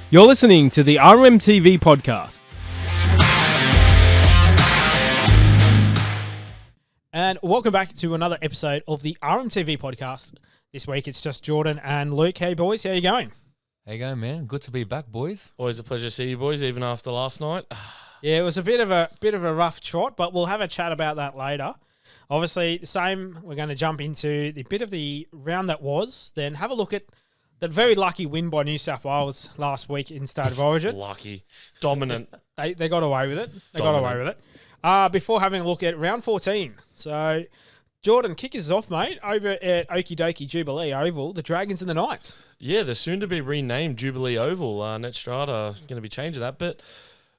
You're listening to the RMTV podcast. And welcome back to another episode of the RMTV podcast. This week it's just Jordan and Luke. Hey boys, how you going? How you going, man? Good to be back, boys. Always a pleasure to see you boys, even after last night. Yeah, it was a bit of a rough trot, but we'll have a chat about that later. Obviously, the same. We're going to jump into the bit of the round that was, then have a look at that very lucky win by New South Wales last week in State of Origin. Lucky. Dominant. They got away with it. Got away with it. Before having a look at round 14. So, Jordan, kick us off, mate, over at Okie Dokie Jubilee Oval, the Dragons and the Knights. Yeah, the soon-to-be renamed Jubilee Oval. Net Strata going to be changing that. But,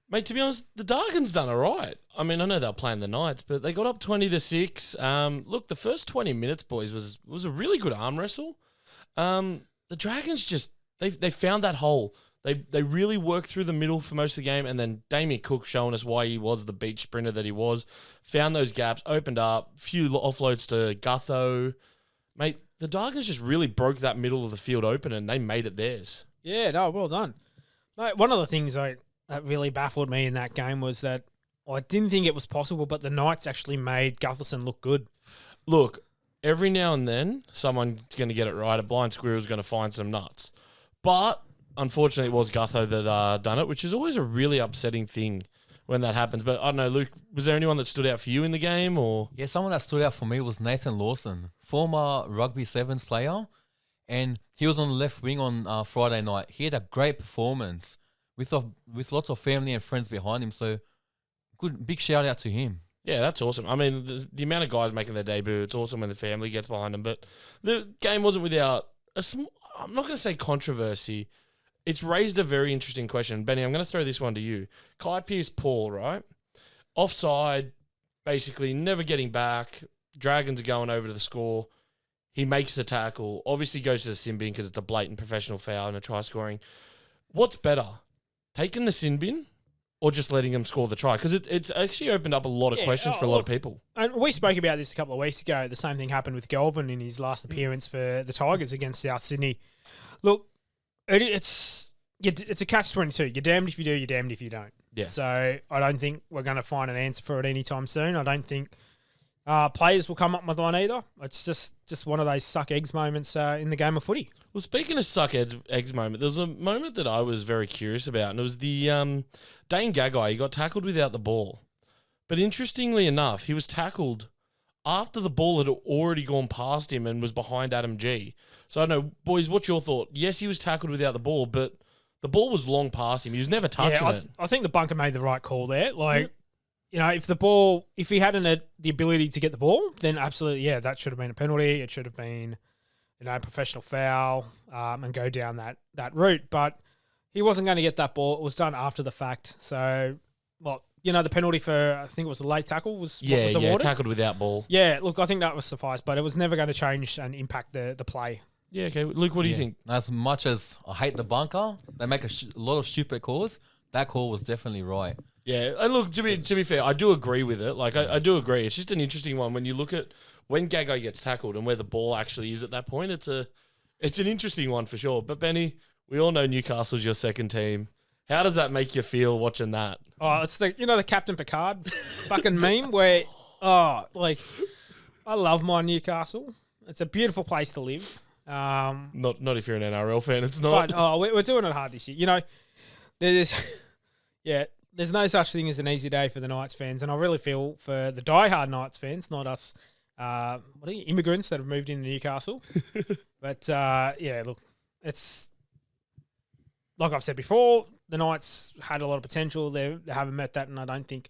mate, to be honest, the Dragons done all right. I mean, I know they're playing the Knights, but they got up 20-6. Look, the first 20 minutes, boys, was a really good arm wrestle. The Dragons just, they found that hole. They really worked through the middle for most of the game, and then Damien Cook showing us why he was the beach sprinter that he was. Found those gaps, opened up, few offloads to Gutho. Mate, the Dragons just really broke that middle of the field open, and they made it theirs. Yeah, no, well done. Mate, one of the things that really baffled me in that game was that I didn't think it was possible, but the Knights actually made Gutherson look good. Look, every now and then, someone's going to get it right. A blind squirrel's going to find some nuts. But unfortunately, it was Gutho that done it, which is always a really upsetting thing when that happens. But I don't know, Luke, was there anyone that stood out for you in the game? Or Yeah, someone that stood out for me was Nathan Lawson, former Rugby Sevens player, and he was on the left wing on Friday night. He had a great performance with lots of family and friends behind him. So, big shout out to him. Yeah, that's awesome. I mean, the amount of guys making their debut, it's awesome when the family gets behind them. But the game wasn't without I'm not going to say controversy. It's raised a very interesting question. Benny, I'm going to throw this one to you. Kai Pearce-Paul, right? Offside, basically never getting back. Dragons are going over to the score. He makes the tackle. Obviously goes to the sin bin because it's a blatant professional foul and a try scoring. What's better, taking the sin bin or just letting him score the try? Because it's actually opened up a lot of questions for a lot of people. And we spoke about this a couple of weeks ago. The same thing happened with Galvin in his last appearance for the Tigers against South Sydney. Look, it's a catch-22. You're damned if you do, you're damned if you don't. Yeah. So I don't think we're going to find an answer for it anytime soon. I don't think players will come up with one either. It's just one of those suck eggs moments in the game of footy. Well, speaking of suck eggs moment, there was a moment that I was very curious about, and it was the Dane Gagai. He got tackled without the ball. But interestingly enough, he was tackled after the ball had already gone past him and was behind Adam G. So I don't know, boys, what's your thought? Yes, he was tackled without the ball, but the ball was long past him. He was never touching it. I think the bunker made the right call there. You know, if he hadn't had the ability to get the ball, then absolutely, yeah, that should have been a penalty. It should have been, professional foul and go down that route. But he wasn't going to get that ball. It was done after the fact. So, the penalty for, I think it was a late tackle was awarded. Yeah, tackled without ball. Yeah, look, I think that was suffice, but it was never going to change and impact the play. Yeah, okay. Luke, what do you think? As much as I hate the bunker, they make a lot of stupid calls. That call was definitely right. Yeah, and look, to be fair, I do agree with it. Like, I do agree. It's just an interesting one when you look at when Gagai gets tackled and where the ball actually is at that point. It's an interesting one for sure. But Benny, we all know Newcastle's your second team. How does that make you feel watching that? Oh, it's the Captain Picard fucking meme where, I love my Newcastle. It's a beautiful place to live. Not if you're an NRL fan, it's not. But we're doing it hard this year. There's no such thing as an easy day for the Knights fans, and I really feel for the diehard Knights fans, not us immigrants that have moved into Newcastle. But look, it's like I've said before, the Knights had a lot of potential. They haven't met that, and I don't think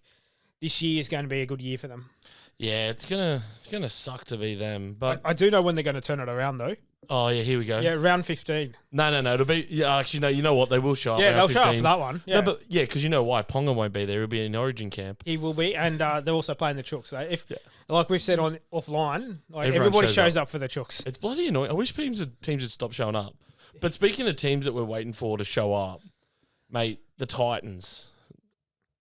this year is going to be a good year for them. Yeah, it's gonna suck to be them. But I do know when they're going to turn it around, though. Oh yeah, here we go. Yeah, round 15. No, it'll be actually no. You know what? They will show up. Yeah, they'll 15. show up for that one. Yeah, no, but because you know why Ponga won't be there. He'll be in Origin camp. He will be, and they're also playing the Chooks. So like we've said on offline, Everyone everybody shows up for the Chooks. It's bloody annoying. I wish teams would stop showing up. But speaking of teams that we're waiting for to show up, mate, the Titans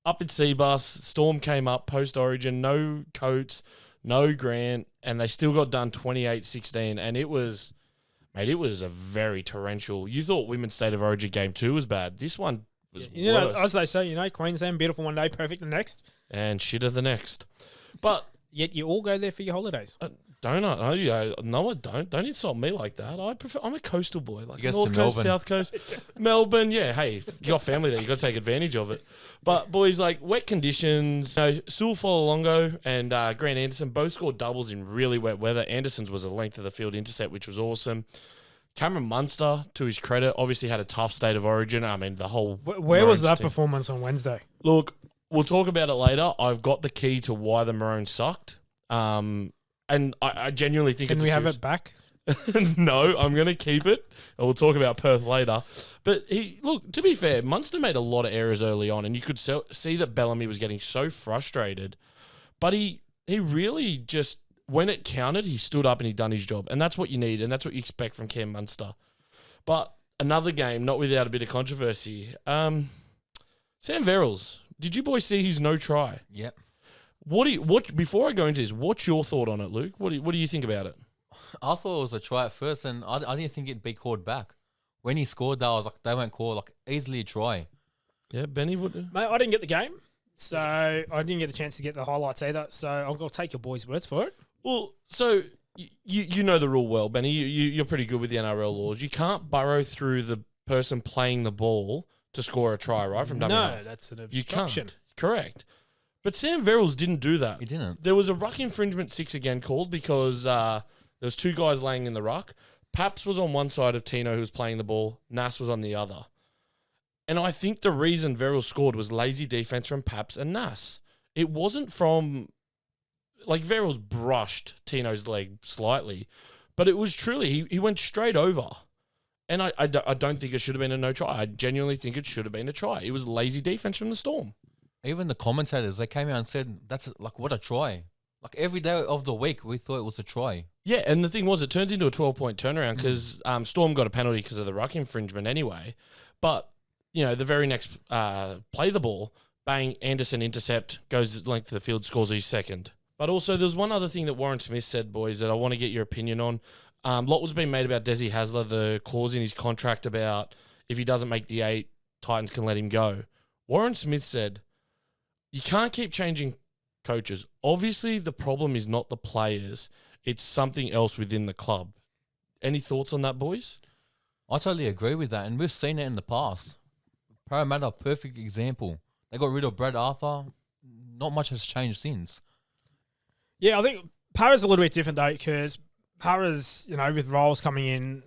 up at Seabus. Storm came up post Origin. No Coates, no Grant, and they still got done 28-16, and it was. Mate, it was a very torrential. You thought Women's State of Origin Game 2 was bad. This one was You know, worse. as they say, Queensland, beautiful one day, perfect the next. And shitter the next. But Yet you all go there for your holidays. don't I? No, I don't. Don't insult me like that. I'm a coastal boy, like He goes North to Coast, Melbourne. South Coast, Melbourne. Yeah, hey, if you got family there, you got to take advantage of it. But boys, like wet conditions. Sewell Fololongo and Grant Anderson both scored doubles in really wet weather. Anderson's was a length of the field intercept, which was awesome. Cameron Munster, to his credit, obviously had a tough State of Origin. I mean, the whole Where was Maroons that team. performance on Wednesday? Look, we'll talk about it later. I've got the key to why the Maroons sucked. And I genuinely think Can it's we a have serious- it back? No, I'm going to keep it. And we'll talk about Perth later. But to be fair, Munster made a lot of errors early on, and you could see that Bellamy was getting so frustrated. But he really just, when it counted, he stood up and he done his job. And that's what you need, and that's what you expect from Cam Munster. But another game, not without a bit of controversy. Sam Verrills, did you boys see his no try? Yep. Before I go into this, what's your thought on it, Luke? What do you think about it? I thought it was a try at first, and I didn't think it'd be called back. When he scored that, I was like, they won't call, like, easily a try. Yeah, Benny would. Mate, I didn't get the game, so I didn't get a chance to get the highlights either. So I'll take your boys' words for it. Well, so you know the rule well, Benny. You're pretty good with the NRL laws. You can't burrow through the person playing the ball to score a try, right? From dummy No, half. that's an You obstruction. can't. Correct. But Sam Verrills didn't do that. He didn't. There was a ruck infringement 6 again called because there was 2 guys laying in the ruck. Paps was on one side of Tino who was playing the ball. Nas was on the other. And I think the reason Verrills scored was lazy defense from Paps and Nas. It wasn't from... Like, Verrills brushed Tino's leg slightly. But it was truly... He went straight over. And I don't think it should have been a no try. I genuinely think it should have been a try. It was lazy defense from the Storm. Even the commentators, they came out and said, that's like, what a try. Like, every day of the week, we thought it was a try. Yeah, and the thing was, it turns into a 12-point turnaround because Storm got a penalty because of the ruck infringement anyway. But, the very next play the ball, bang, Anderson intercept, goes length of the field, scores his second. But also, there's one other thing that Warren Smith said, boys, that I want to get your opinion on. Lot was being made about Desi Hasler, the clause in his contract about if he doesn't make the 8, Titans can let him go. Warren Smith said, you can't keep changing coaches. Obviously, the problem is not the players. It's something else within the club. Any thoughts on that, boys? I totally agree with that, and we've seen it in the past. Parramatta, perfect example. They got rid of Brad Arthur. Not much has changed since. Yeah, I think Para's a little bit different though because Para's, with roles coming in,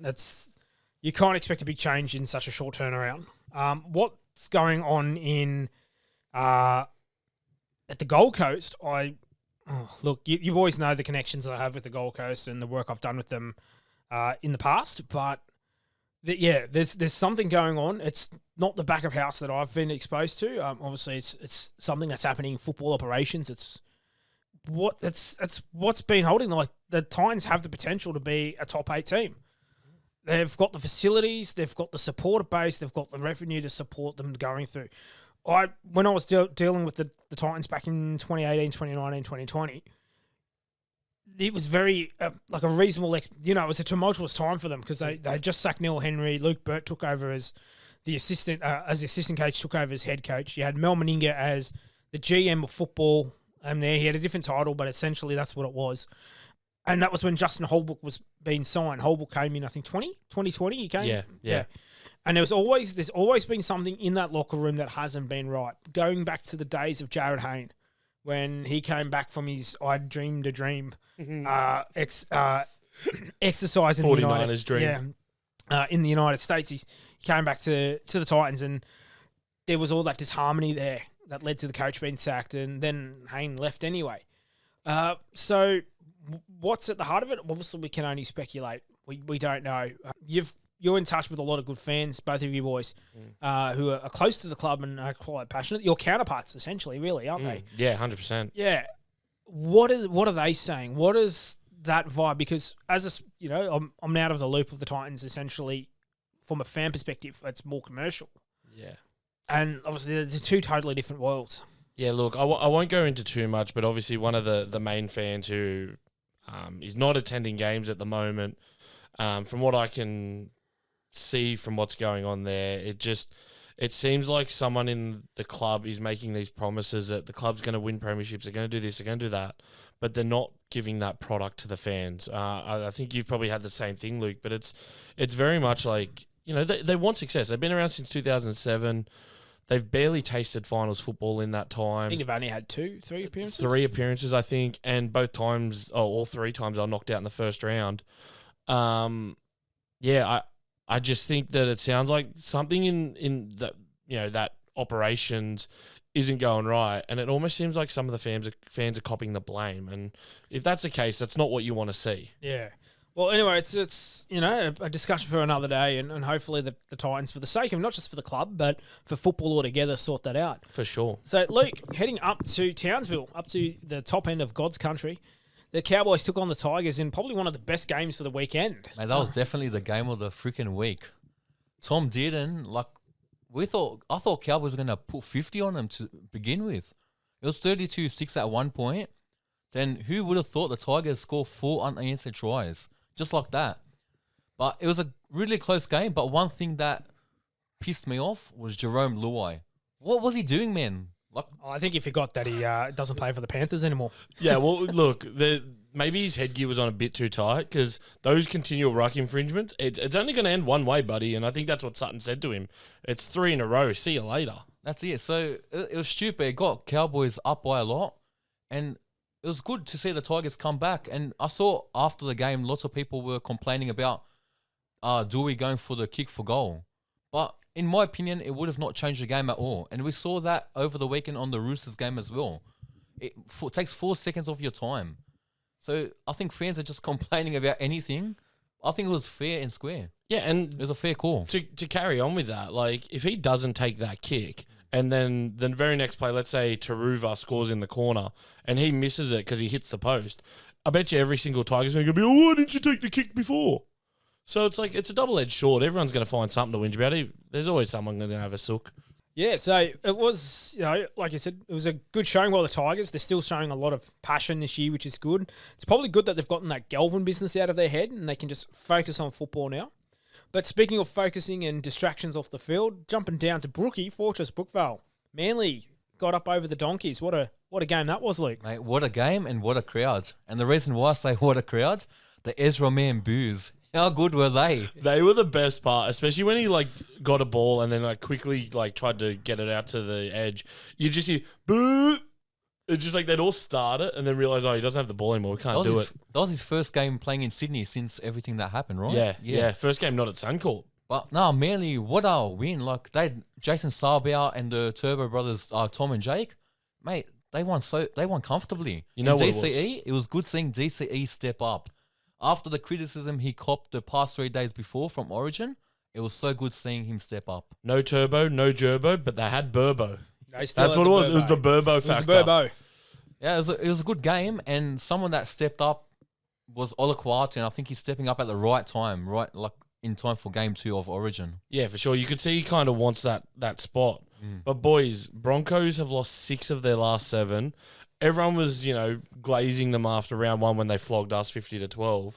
you can't expect a big change in such a short turnaround. What's going on in at the Gold Coast? Look, you boys know the connections I have with the Gold Coast and the work I've done with them in the past, but there's something going on. It's not the back of house that I've been exposed to. Obviously, it's something that's happening in football operations. It's what's been holding them. Like the Titans have the potential to be a top 8 team. They've got the facilities, they've got the supporter base, they've got the revenue to support them going through. When I was dealing with the Titans back in 2018, 2019, 2020, it was very like a reasonable. It was a tumultuous time for them because they just sacked Neil Henry. Luke Burt took over as the assistant coach, took over as head coach. You had Mel Meninga as the GM of football. There he had a different title, but essentially that's what it was. And that was when Justin Holbrook was being signed. Holbrook came in, I think, 2020 he came? Yeah. And there's always been something in that locker room that hasn't been right. Going back to the days of Jared Hayne, when he came back from his I Dreamed a Dream exercise in the 49ers dream. In the United States. He came back to the Titans and there was all that disharmony there that led to the coach being sacked and then Hayne left anyway. So what's at the heart of it? Obviously, we can only speculate. We don't know. You're in touch with a lot of good fans, both of you boys, who are close to the club and are quite passionate. Your counterparts, essentially, really, aren't they? Yeah, 100%. Yeah. What are they saying? What is that vibe? Because I'm out of the loop of the Titans. Essentially, from a fan perspective, it's more commercial. Yeah. And obviously, they're 2 totally different worlds. Yeah, look, I won't go into too much, but obviously one of the main fans who is not attending games at the moment From what I can see from what's going on there, it seems like someone in the club is making these promises that the club's going to win premierships, they're going to do this, they're going to do that, but they're not giving that product to the fans. I think you've probably had the same thing, Luke, but it's very much like, they want success. They've been around since 2007. They've barely tasted finals football in that time. I think they've only had 3 appearances. 3 appearances, I think, and all 3 times they were knocked out in the first round. I just think that it sounds like something in that that operations isn't going right, and it almost seems like some of the fans are copying the blame. And if that's the case, that's not what you want to see. Yeah. Well, anyway, it's a discussion for another day, and hopefully the Titans, for the sake of not just for the club, but for football altogether, sort that out. For sure. So, Luke, heading up to Townsville, up to the top end of God's country, the Cowboys took on the Tigers in probably one of the best games for the weekend. Mate, that was definitely the game of the freaking week. Tom Dearden, I thought Cowboys were going to put 50 on them to begin with. It was 32-6 at one point. Then who would have thought the Tigers scored 4 unanswered tries? Just like that. But it was a really close game. But one thing that pissed me off was Jerome Luai. What was he doing, man? I think he forgot that he doesn't play for the Panthers anymore. Yeah, well, look, maybe his headgear was on a bit too tight, because those continual ruck infringements, it's only going to end one way, buddy. And I think that's what Sutton said to him. It's 3 in a row. See you later. That's it. So it was stupid. It got Cowboys up by a lot. And it was good to see the Tigers come back. And I saw after the game, lots of people were complaining about Dewey going for the kick for goal. But in my opinion, it would have not changed the game at all. And we saw that over the weekend on the Roosters game as well. It takes 4 seconds of your time. So I think fans are just complaining about anything. I think it was fair and square. Yeah, and it was a fair call. To carry on with that, if he doesn't take that kick, and then the very next play, let's say Taruva scores in the corner, and he misses it because he hits the post, I bet you every single Tigers fan going to be, why didn't you take the kick before? So it's a double-edged sword. Everyone's going to find something to whinge about. There's always someone going to have a sook. Yeah, so it was, like you said, it was a good showing by the Tigers. They're still showing a lot of passion this year, which is good. It's probably good that they've gotten that Galvin business out of their head and they can just focus on football now. But speaking of focusing and distractions off the field, jumping down to Brookie, Fortress Brookvale. Manly got up over the Donkeys. What a game that was, Luke. Mate, what a game and what a crowd. And the reason why I say what a crowd, the Ezra Man boos. How good were they? They were the best part, especially when he got a ball and then quickly tried to get it out to the edge. You just hear boo. It's just they'd all start it and then realize, he doesn't have the ball anymore. We can't do it. That was his first game playing in Sydney since everything that happened, right? Yeah. First game not at Suncorp. But no, Manly, what a win! They Jason Starbow and the Turbo brothers, Tom and Jake, mate, they won comfortably. You know in what DCE, it was good seeing DCE step up. After the criticism he copped the past 3 days before from Origin, it was so good seeing him step up. No Turbo, no Gerbo, but they had Burbo. That's what it was. It was the Burbo factor. It was the Burbo. Yeah, it was a good game, and someone that stepped up was Olaquat, and I think he's stepping up at the right time, in time for Game 2 of Origin. Yeah, for sure. You could see he kind of wants that spot. But boys, Broncos have lost 6 of their last 7. Everyone was, glazing them after round 1 when they flogged us 50-12.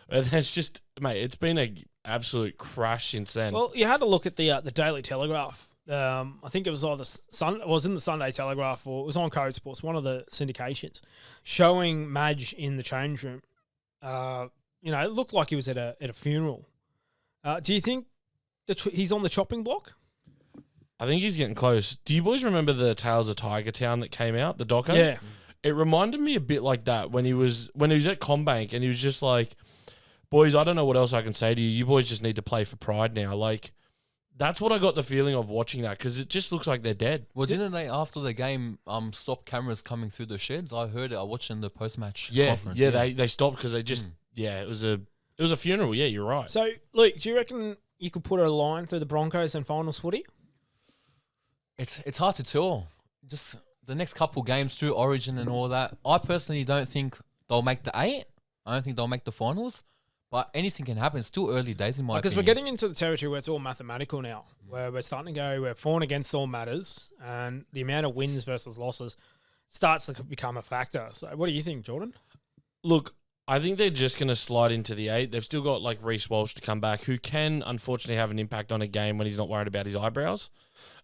And it's just, mate, it's been an absolute crash since then. Well, you had to look at the Daily Telegraph. I think it was either it was in the Sunday Telegraph or it was on Code Sports, one of the syndications, showing Madge in the change room. It looked like he was at a funeral. Do you think that he's on the chopping block? I think he's getting close. Do you boys remember the Tales of Tiger Town that came out, the doco? Yeah. It reminded me a bit like that when he was at Combank and he was just like, boys, I don't know what else I can say to you. You boys just need to play for pride now. That's what I got the feeling of watching that, because it just looks like they're dead. Didn't they, after the game, stop cameras coming through the sheds? I heard it. I watched in the post-match conference. Yeah, they stopped because they just, it was a funeral. Yeah, you're right. So, Luke, do you reckon you could put a line through the Broncos and finals footy? It's hard to tell. Just the next couple games through Origin and all that. I personally don't think they'll make the 8. I don't think they'll make the finals. But anything can happen. It's still early days in my opinion. Because we're getting into the territory where it's all mathematical now, where we're starting to go, we're for and against all matters, and the amount of wins versus losses starts to become a factor. So what do you think, Jordan? Look, I think they're just going to slide into the 8. They've still got like Reece Walsh to come back, who can unfortunately have an impact on a game when he's not worried about his eyebrows,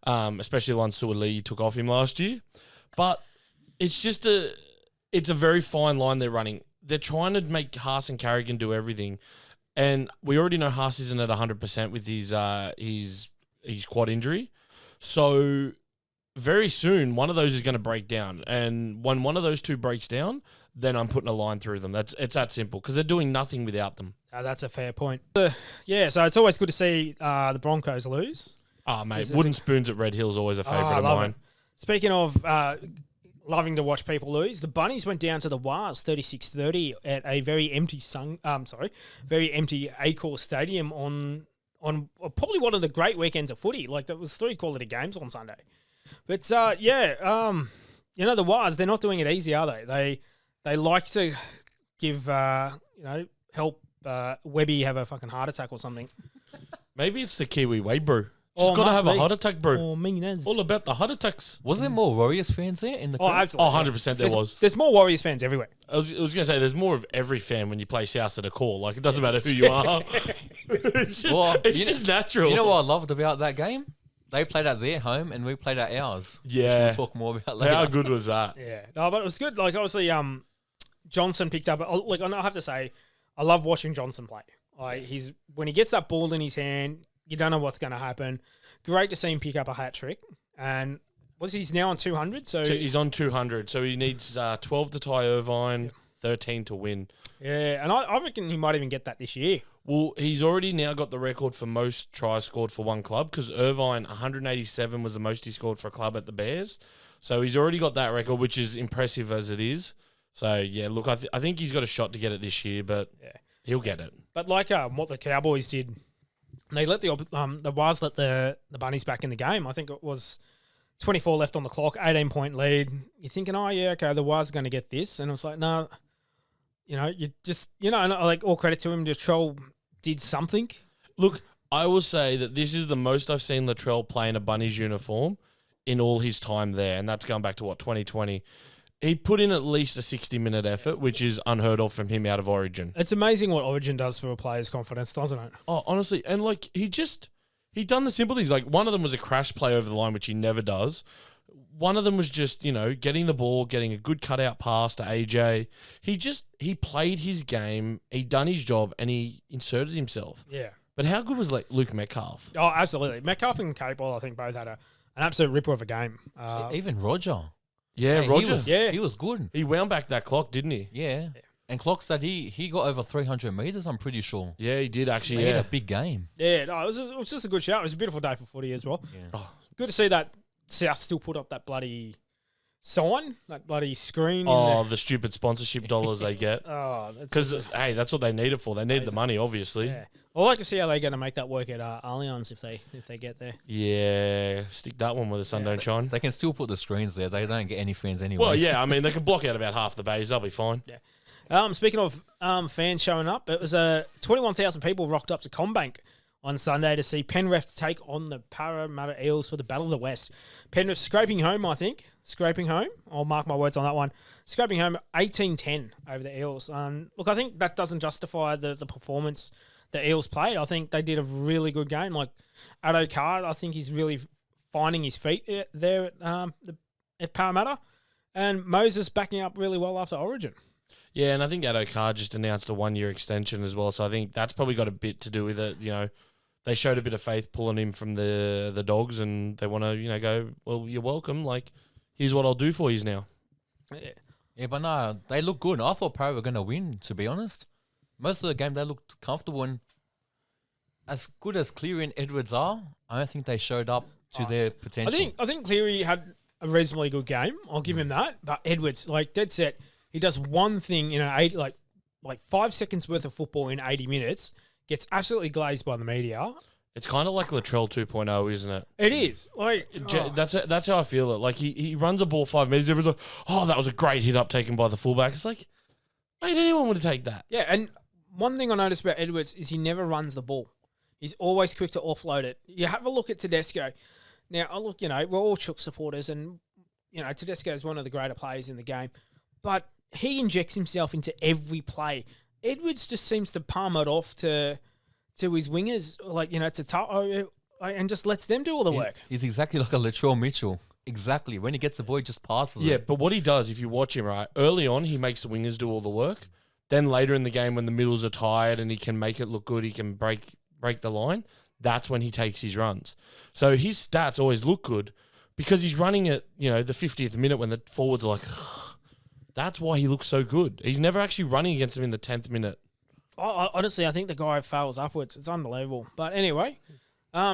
especially the one Suaalii took off him last year. But it's just it's a very fine line they're running. They're trying to make Haas and Carrigan do everything, and we already know Haas isn't at 100% with his quad injury, so very soon one of those is going to break down, and when one of those two breaks down, then I'm putting a line through them. It's that simple because they're doing nothing without them. That's a fair point. So it's always good to see the Broncos lose. Oh, mate, wooden spoons at Red Hill is always a favourite of mine. Speaking of loving to watch people lose, the Bunnies went down to the Wars 36-30 at a very empty Accor Stadium on probably one of the great weekends of footy. Like, there was 3 quality games on Sunday. But the Wars, they're not doing it easy, are they? They like to give help Webby have a fucking heart attack or something. Maybe it's the Kiwi way, bro. Just got to have a heart attack, bro. Or meanness. All about the heart attacks. Was there more Warriors fans there in the crowd? Absolutely. 100% there was. There's more Warriors fans everywhere. I was going to say, there's more of every fan when you play South at a call. Like, it doesn't matter who you are. It's just natural. You know what I loved about that game? They played at their home and we played at ours. Yeah. Which we'll talk more about later. How good was that? Yeah. No, but it was good. Like, obviously, Johnson picked up. Like, I have to say, I love watching Johnson play. Like, when he gets that ball in his hand, you don't know what's going to happen. Great to see him pick up a hat trick. And he's now on 200. So he's on 200. So he needs 12 to tie Irvine, 13 to win. Yeah, and I reckon he might even get that this year. Well, he's already now got the record for most tries scored for one club because Irvine, 187 was the most he scored for a club at the Bears. So he's already got that record, which is impressive as it is. So, yeah, look, I think he's got a shot to get it this year, but he'll get it. But like what the Cowboys did, they let the Wars let the Bunnies back in the game. I think it was 24 left on the clock, 18-point lead. You're thinking, the Wars are going to get this. And it was like, no, and all credit to him, Latrell did something. Look, I will say that this is the most I've seen Latrell play in a Bunnies uniform in all his time there, and that's going back to, 2020. He put in at least a 60-minute effort, which is unheard of from him out of Origin. It's amazing what Origin does for a player's confidence, doesn't it? Oh, honestly, and he done the simple things. Like, one of them was a crash play over the line, which he never does. One of them was just, getting the ball, getting a good cutout pass to AJ. He played his game, he done his job, and he inserted himself. Yeah. But how good was Luke Metcalf? Oh, absolutely. Metcalf and Capewell, I think, both had an absolute ripper of a game. Even Roger. Yeah, Roger. He was good. He wound back that clock, didn't he? Yeah. And Clock said he got over 300 metres, I'm pretty sure. Yeah, he did actually. He had a big game. Yeah, no, it was just a good show. It was a beautiful day for footy as well. Yeah. Good to see that South still put up that bloody sign, that bloody screen. Oh, the stupid sponsorship dollars they get. Oh, because hey, that's what they need it for. They need the money, obviously. Yeah. I'd like to see how they're going to make that work at Allianz if they get there. Yeah, stick that one where the sun don't shine. They can still put the screens there. They don't get any fans anyway. Well, yeah, I mean they can block out about half the bays. They'll be fine. Yeah. Speaking of fans showing up, it was 21,000 people rocked up to Combank on Sunday to see Penrith take on the Parramatta Eels for the Battle of the West. Penrith scraping home, I think. I'll mark my words on that one. Scraping home 18-10 over the Eels. Look, I think that doesn't justify the performance the Eels played. I think they did a really good game. Like, Addo Carr, I think he's really finding his feet there at Parramatta. And Moses backing up really well after Origin. Yeah, and I think Addo Carr just announced a 1-year extension as well. So I think that's probably got a bit to do with it. They showed a bit of faith pulling him from the Dogs, and they want to, go, well, you're welcome. Like, here's what I'll do for you now. Yeah, but no, they look good. I thought Parramatta were going to win, to be honest. Most of the game, they looked comfortable, and as good as Cleary and Edwards are, I don't think they showed up to their potential. I think Cleary had a reasonably good game. I'll give him that. But Edwards, like dead set, he does one thing in like 5 seconds worth of football in 80 minutes, gets absolutely glazed by the media. It's kind of like Latrell 2.0, isn't it? It is. That's how I feel it. Like, he runs a ball 5 minutes, everyone's like, oh, that was a great hit up taken by the fullback. It's like, mate, anyone would take that. Yeah, and one thing I noticed about Edwards is he never runs the ball. He's always quick to offload it. You have a look at Tedesco. Now, we're all Chook supporters, and, Tedesco is one of the greater players in the game. But he injects himself into every play. Edwards just seems to palm it off to his wingers, and just lets them do all the work. He's exactly like a Latrell Mitchell. Exactly. When he gets the ball, he just passes Yeah, it. but what he does, if you watch him, right, early on, he makes the wingers do all the work. Then later in the game, when the middles are tired and he can make it look good, he can break the line. That's when he takes his runs. So his stats always look good because he's running at, the 50th minute when the forwards are like, that's why he looks so good. He's never actually running against them in the 10th minute. Honestly, I think the guy fails upwards. It's unbelievable. But anyway,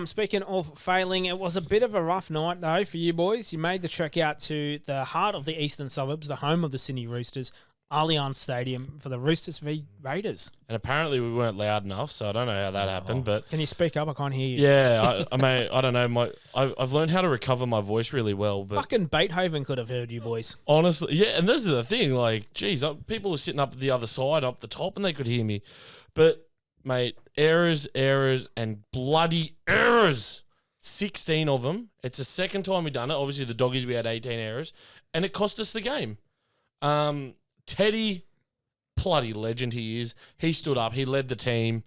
speaking of failing, it was a bit of a rough night, though, for you boys. You made the trek out to the heart of the eastern suburbs, the home of the Sydney Roosters, Allianz Stadium, for the Roosters v Raiders. And apparently we weren't loud enough, so I don't know how that happened. But Can you speak up? I can't hear you. yeah, I don't know. I've learned how to recover my voice really well. But Fucking Beethoven could have heard you boys. honestly, yeah, and this is the thing. Like, geez, people are sitting up the other side, up the top, and they could hear me. But mate, errors, and bloody errors. 16 of them. It's the second time we've done it. Obviously, the Doggies, we had 18 errors, and it cost us the game. Teddy, bloody legend he is. He stood up. He led the team.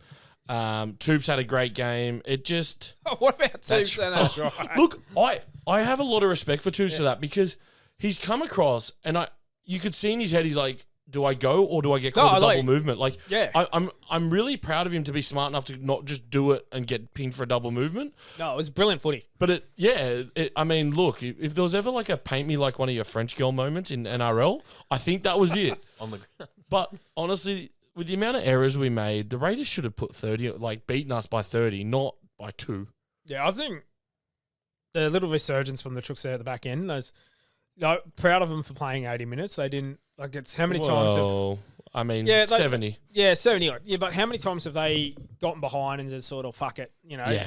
Toops had a great game. It just... What about Toops? That's right. Look, I have a lot of respect for Toops for that because he's come across and you could see in his head, he's like, do I go or do I get called a double movement? Like, yeah. I'm really proud of him to be smart enough to not just do it and get pinged for a double movement. No, it was brilliant footy. But I mean, look, if there was ever like a paint me like one of your French girl moments in NRL, I think that was it. But honestly, with the amount of errors we made, the Raiders should have put 30, like beaten us by 30, not by 2. Yeah, I think the little resurgence from the Chooks there at the back end, proud of them for playing 80 minutes. They didn't, it's how many times have... 70. Yeah, 70. Yeah, but how many times have they gotten behind and just sort of, fuck it,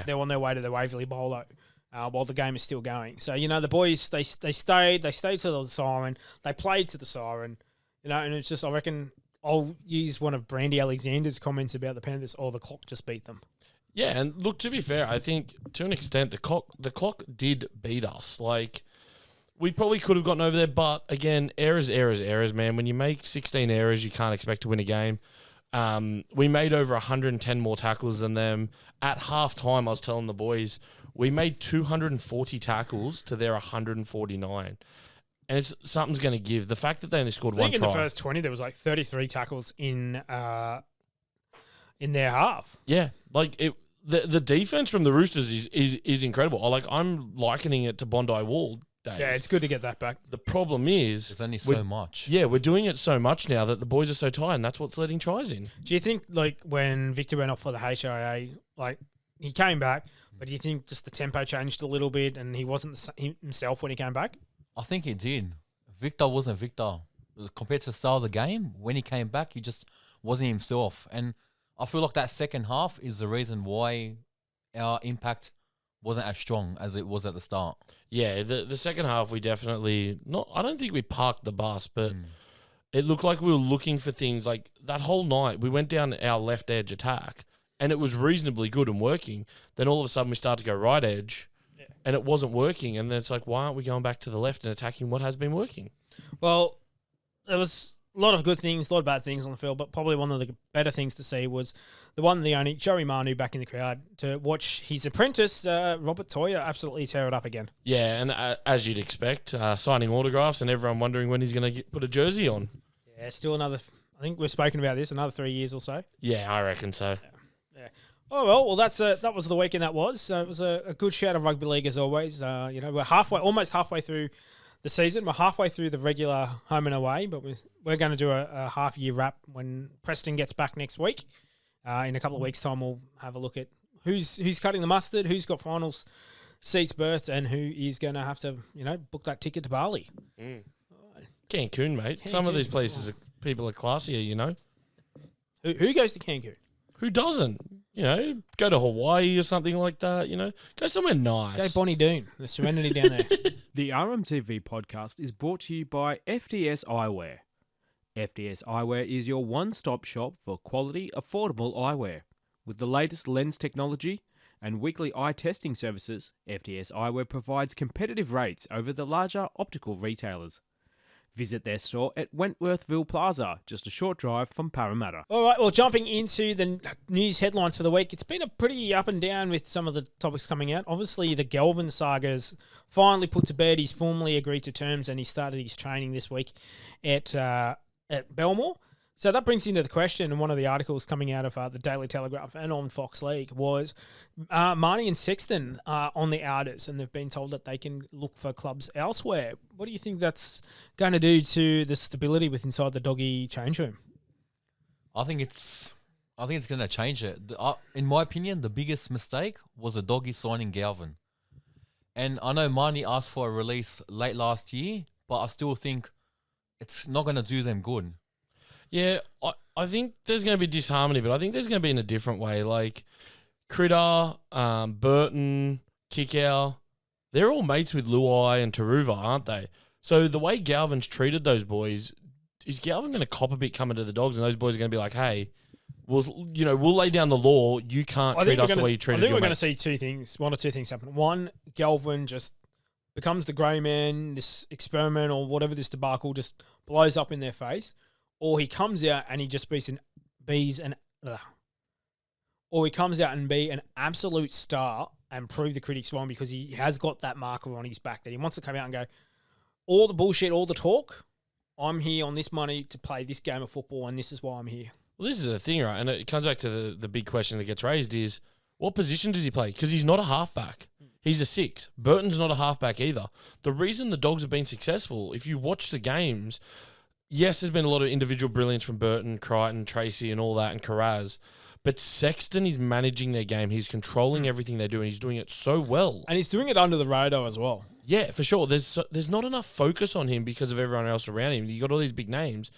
they're on their way to the Waverley Bowler while the game is still going. So, the boys, they stayed to the siren, they played to the siren, and it's just, I reckon, I'll use one of Brandy Alexander's comments about the Panthers, the clock just beat them. Yeah, and look, to be fair, I think to an extent the clock did beat us. Like, we probably could have gotten over there, but again, errors, man. When you make 16 errors, you can't expect to win a game. We made over 110 more tackles than them. At halftime, I was telling the boys, we made 240 tackles to their 149. And it's something's going to give. The fact that they only scored one try. In the first 20, there was 33 tackles in their half. Yeah, the defense from the Roosters is incredible. I'm likening it to Bondi Wall days. Yeah, it's good to get that back. The problem is... There's only so much. Yeah, we're doing it so much now that the boys are so tired, and that's what's letting tries in. Do you think, when Victor went off for the HIA, he came back, but do you think just the tempo changed a little bit and he wasn't himself when he came back? I think he did. Victor wasn't Victor. Compared to the style of the game, when he came back, he just wasn't himself. And I feel like that second half is the reason why our impact wasn't as strong as it was at the start. Yeah, the second half we definitely I don't think we parked the bus, but it looked like we were looking for things like that whole night. We went down our left edge attack and it was reasonably good and working. Then all of a sudden we start to go right edge and it wasn't working. And then it's like, why aren't we going back to the left and attacking what has been working? Well, there was a lot of good things, a lot of bad things on the field, but probably one of the better things to see was the one and the only Joey Manu back in the crowd to watch his apprentice, Robert Toya, absolutely tear it up again. Yeah, and as you'd expect, signing autographs and everyone wondering when he's going to put a jersey on. Yeah, still another, I think we've spoken about this, another 3 years or so. Yeah, I reckon so. Yeah. Oh, well, that was the weekend that was. So it was a good shout of rugby league as always. We're almost halfway through the season. We're halfway through the regular home and away, but we're going to do a half-year wrap when Preston gets back next week. In a couple of weeks' time, we'll have a look at who's cutting the mustard, who's got finals seats berthed, and who is going to have to, book that ticket to Bali. Cancun, mate. Some of these places, people are classier, Who goes to Cancun? Who doesn't? Go to Hawaii or something like that, Go somewhere nice. Go Bonnie Doon. The serenity down there. The RMTV podcast is brought to you by FDS Eyewear. FDS Eyewear is your one-stop shop for quality, affordable eyewear. With the latest lens technology and weekly eye testing services, FDS Eyewear provides competitive rates over the larger optical retailers. Visit their store at Wentworthville Plaza, just a short drive from Parramatta. All right, well, jumping into the news headlines for the week, it's been a pretty up and down with some of the topics coming out. Obviously, the Galvin saga's finally put to bed. He's formally agreed to terms and he started his training this week at Belmore. So that brings into the question, and one of the articles coming out of the Daily Telegraph and on Fox League was Marnie and Sexton are on the outers, and they've been told that they can look for clubs elsewhere. What do you think that's going to do to the stability with inside the Doggy change room? I think it's going to change it. In my opinion, the biggest mistake was the Doggies signing Galvin. And I know Marnie asked for a release late last year, but I still think it's not going to do them good. Yeah, I think there's going to be disharmony, but I think there's going to be in a different way. Like Critter, Burton, Kickow, they're all mates with Luai and Taruva, aren't they? So the way Galvin's treated those boys, is Galvin going to cop a bit coming to the Dogs, and those boys are going to be like, hey, we'll lay down the law. You can't treat us the way you treated your mates. I think we're going to see one or two things happen. One, Galvin just becomes the grey man, this experiment or whatever, this debacle just blows up in their face. Or he comes out and he just be an absolute star and prove the critics wrong because he has got that marker on his back that he wants to come out and go, all the bullshit, all the talk, I'm here on this money to play this game of football and this is why I'm here. Well, this is the thing, right? And it comes back to the big question that gets raised is, what position does he play? Because he's not a halfback. He's a 6. Burton's not a halfback either. The reason the Dogs have been successful, if you watch the games, yes, there's been a lot of individual brilliance from Burton, Crichton, Tracy and all that, and Carraz. But Sexton is managing their game. He's controlling everything they do, and he's doing it so well. And he's doing it under the radar as well. Yeah, for sure. There's not enough focus on him because of everyone else around him. You got all these big names.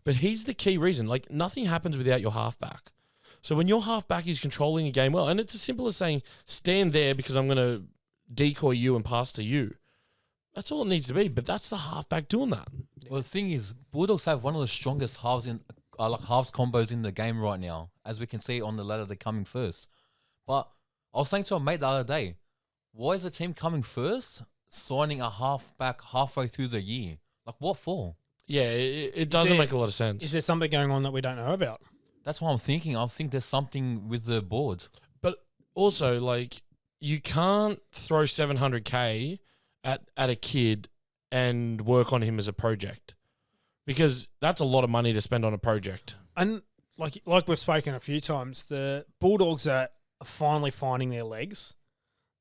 But he's the key reason. Like, nothing happens without your halfback. So when your halfback is controlling the game well, and it's as simple as saying, stand there because I'm going to decoy you and pass to you. That's all it needs to be, but that's the halfback doing that. Well, the thing is, Bulldogs have one of the strongest halves combos in the game right now, as we can see on the ladder they're coming first. But I was saying to a mate the other day, why is the team coming first, signing a halfback halfway through the year? Like, what for? Yeah, it doesn't make a lot of sense. Is there something going on that we don't know about? That's what I'm thinking. I think there's something with the board. But also, like, you can't throw 700K at a kid and work on him as a project, because that's a lot of money to spend on a project. And like we've spoken a few times, the Bulldogs are finally finding their legs.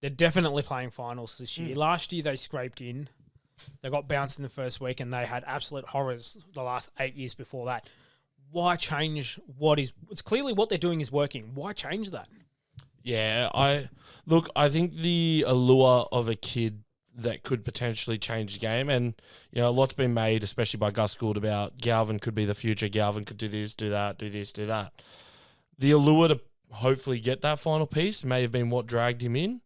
They're definitely playing finals this year. Last year they scraped in. They got bounced in the first week and they had absolute horrors the last 8 years before that. Why change it's clearly what they're doing is working. Why change that? Yeah, I think the allure of a kid that could potentially change the game, and a lot's been made, especially by Gus Gould, about Galvin could be the future. Galvin could do this, do that, do this, do that. The allure to hopefully get that final piece may have been what dragged him in,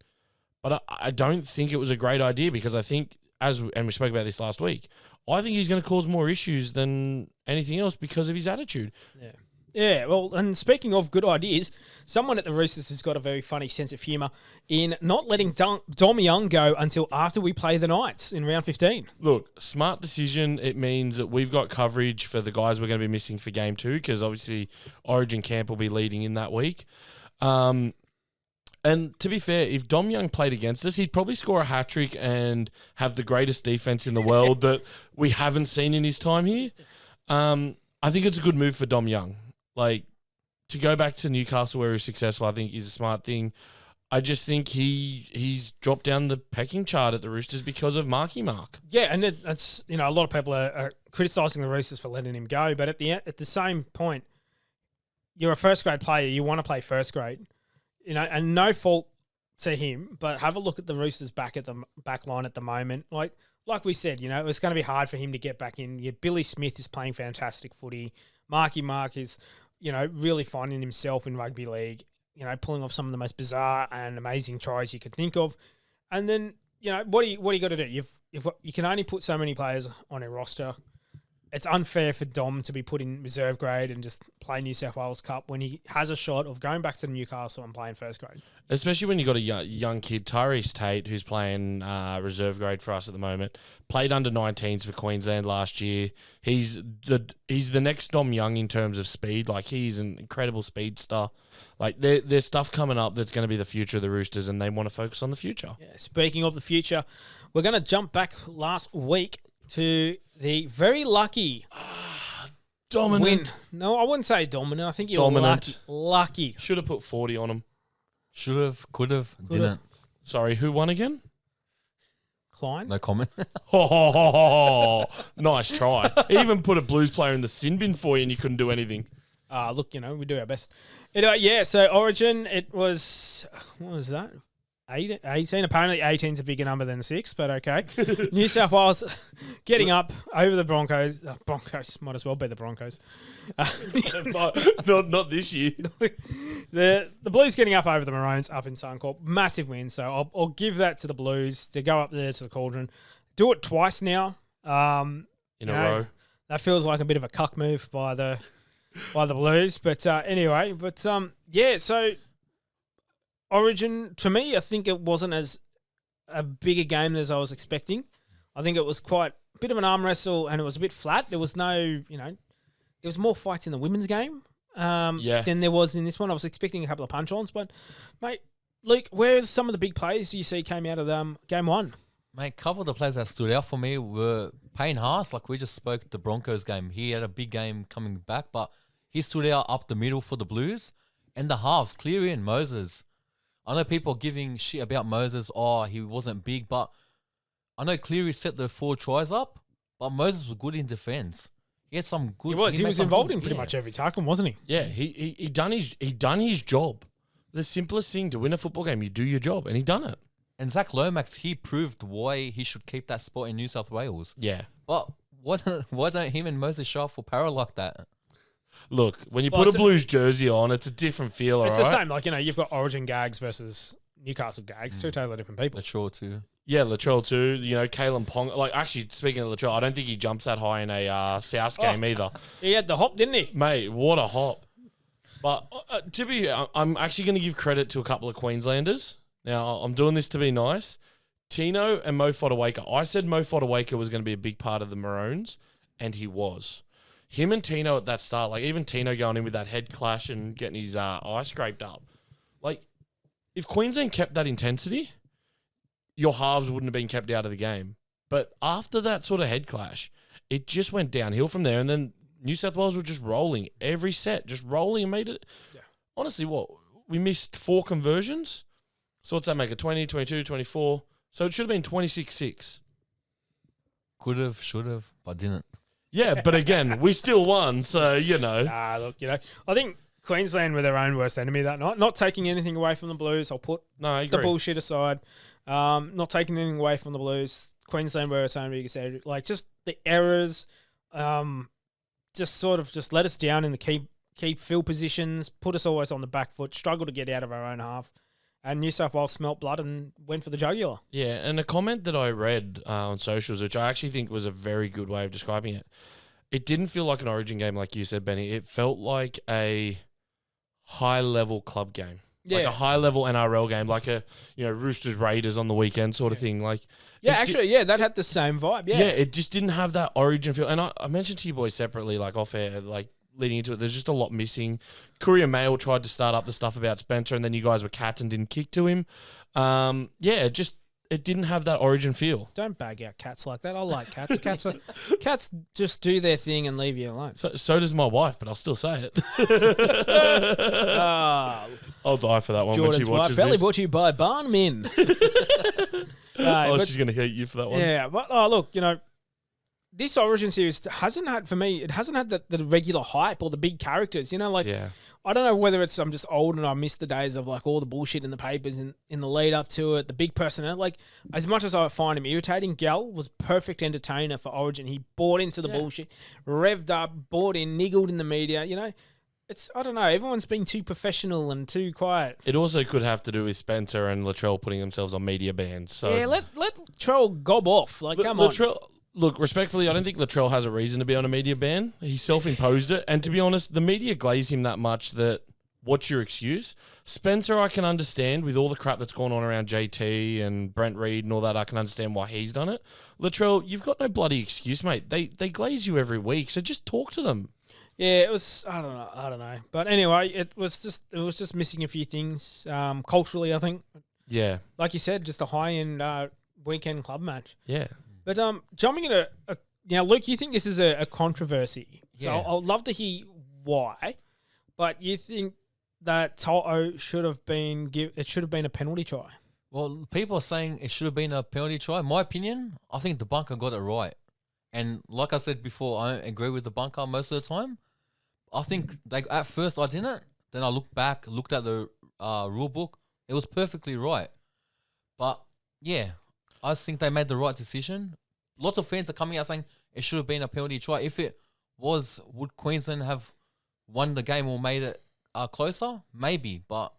but I don't think it was a great idea, because I think, and we spoke about this last week, I think he's going to cause more issues than anything else because of his attitude. Yeah. Yeah, well, and speaking of good ideas, someone at the Roosters has got a very funny sense of humour in not letting Dom Young go until after we play the Knights in round 15. Look, smart decision. It means that we've got coverage for the guys we're going to be missing for game 2, because obviously Origin Camp will be leading in that week. And to be fair, if Dom Young played against us, he'd probably score a hat-trick and have the greatest defence in the world that we haven't seen in his time here. I think it's a good move for Dom Young. Like, to go back to Newcastle where he's successful, I think is a smart thing. I just think he's dropped down the pecking chart at the Roosters because of Marky Mark. Yeah, and that's a lot of people are criticising the Roosters for letting him go, but at the same point, you're a first grade player. You want to play first grade, and no fault to him. But have a look at the Roosters back line at the moment. Like we said, it's going to be hard for him to get back in. Billy Smith is playing fantastic footy. Marky Mark is, really finding himself in rugby league, pulling off some of the most bizarre and amazing tries you could think of. And then, what do you got to do? You can only put so many players on a roster. it's unfair for Dom to be put in reserve grade and just play New South Wales Cup when he has a shot of going back to Newcastle and playing first grade. Especially when you got a young kid, Tyrese Tate, who's playing reserve grade for us at the moment. Played under 19s for Queensland last year. He's the next Dom Young in terms of speed. Like, he's an incredible speedster. Like, there's stuff coming up that's going to be the future of the Roosters, and they want to focus on the future. Yeah, speaking of the future, we're going to jump back last week to the very lucky Dominant. win. No, I wouldn't say dominant. I think you're Dominant. lucky. Should have put 40 on him. Should have, could have, didn't. Sorry, who won again? Klein. No comment. Nice try. He even put a Blues player in the sin bin for you and you couldn't do anything. Look, we do our best. So Origin, it was, what was that? 18. Apparently 18 is a bigger number than 6, but okay. New South Wales getting up over the Broncos. Broncos might as well be the Broncos. not this year. The Blues getting up over the Maroons up in Suncorp. Massive win. So I'll give that to the Blues to go up there to the Cauldron. Do it twice now. In a row. That feels like a bit of a cuck move by the Blues. But anyway, so Origin, to me, I think it wasn't as a bigger game as I was expecting. I think it was quite a bit of an arm wrestle and it was a bit flat. There was no, there was more fights in the women's game than there was in this one. I was expecting a couple of punch-ons, but, mate, Luke, where's some of the big plays you see came out of game one? Mate, a couple of the players that stood out for me were Payne Haas. Like, we just spoke the Broncos game. He had a big game coming back, but he stood out up the middle for the Blues. And the halves, Cleary and Moses. I know people are giving shit about Moses. Oh, he wasn't big, but I know Cleary set the 4 tries up, but Moses was good in defence. He had some good. He was involved in pretty much every tackle, wasn't he? Yeah, he done his job. The simplest thing to win a football game, you do your job, and he done it. And Zach Lomax, he proved why he should keep that spot in New South Wales. Yeah, but why don't him and Moses show up for power like that? Look, when you put a Blues jersey on, it's a different feel, It's all right? the same. Like, you've got Origin Gags versus Newcastle Gags, two totally different people. Latrell too. Yeah, Latrell too. Kalen Pong. Like, actually, speaking of Latrell, I don't think he jumps that high in a South game either. He had the hop, didn't he? Mate, what a hop. But I'm actually going to give credit to a couple of Queenslanders. Now, I'm doing this to be nice. Tino and Mo Fodawaker. I said Mo Fodawaker was going to be a big part of the Maroons, and he was. Him and Tino at that start, like even Tino going in with that head clash and getting his eye scraped up. Like, if Queensland kept that intensity, your halves wouldn't have been kept out of the game. But after that sort of head clash, it just went downhill from there. And then New South Wales were just rolling every set, just rolling and made it. Yeah. Honestly, we missed 4 conversions. So what's that make it? 20, 22, 24. So it should have been 26-6. Could have, should have, but didn't. Yeah, but again, we still won, so, Look, I think Queensland were their own worst enemy that night. Not taking anything away from the Blues. I'll put the bullshit aside. Not taking anything away from the Blues. Queensland were its own biggest enemy. Like, just the errors, just let us down in the key field positions, put us always on the back foot, struggle to get out of our own half. And New South Wales smelt blood and went for the jugular. Yeah, and a comment that I read on socials, which I actually think was a very good way of describing it, it didn't feel like an Origin game like you said, Benny. It felt like a high-level club game. Yeah. Like a high-level NRL game, like a Roosters Raiders on the weekend sort of thing. Like, that had the same vibe. Yeah, it just didn't have that Origin feel. And I mentioned to you boys separately, like off air, like leading into it, there's just a lot missing. Courier Mail tried to start up the stuff about Spencer, and then you guys were cats and didn't kick to him. It didn't have that Origin feel. Don't bag out cats like that. I like cats. Cats just do their thing and leave you alone. So does my wife, but I'll still say it. I'll die for that one Jordan's when she watches this. this. Brought to you by Barnmin. She's going to hate you for that one. Yeah, but look, this Origin series hasn't had the regular hype or the big characters. I don't know whether it's I'm just old and I miss the days of like all the bullshit in the papers in the lead up to it, the big personnel. Like, as much as I find him irritating, Gal was perfect entertainer for Origin. He bought into the bullshit, revved up, bought in, niggled in the media. I don't know. Everyone's been too professional and too quiet. It also could have to do with Spencer and Latrell putting themselves on media bans. So yeah, let Latrell gob off. Like, come on. Look, respectfully, I don't think Latrell has a reason to be on a media ban. He self-imposed it. And to be honest, the media glaze him that much that what's your excuse? Spencer, I can understand with all the crap that's going on around JT and Brent Reed and all that, I can understand why he's done it. Latrell, you've got no bloody excuse, mate. They glaze you every week, so just talk to them. Yeah, it was. I don't know. But anyway, it was just missing a few things culturally. I think. Yeah. Like you said, just a high-end weekend club match. Yeah. But jumping into now, Luke, you think this is a controversy? So Yeah. I'd love to hear why. But you think that Toto should have been it should have been a penalty try? Well, people are saying it should have been a penalty try. In my opinion, I think the bunker got it right. And like I said before, I don't agree with the bunker most of the time. I think at first I didn't. Then I looked back, looked at the rule book. It was perfectly right. But yeah, I think they made the right decision. Lots of fans are coming out saying it should have been a penalty try. If it was, would Queensland have won the game or made it closer? Maybe, but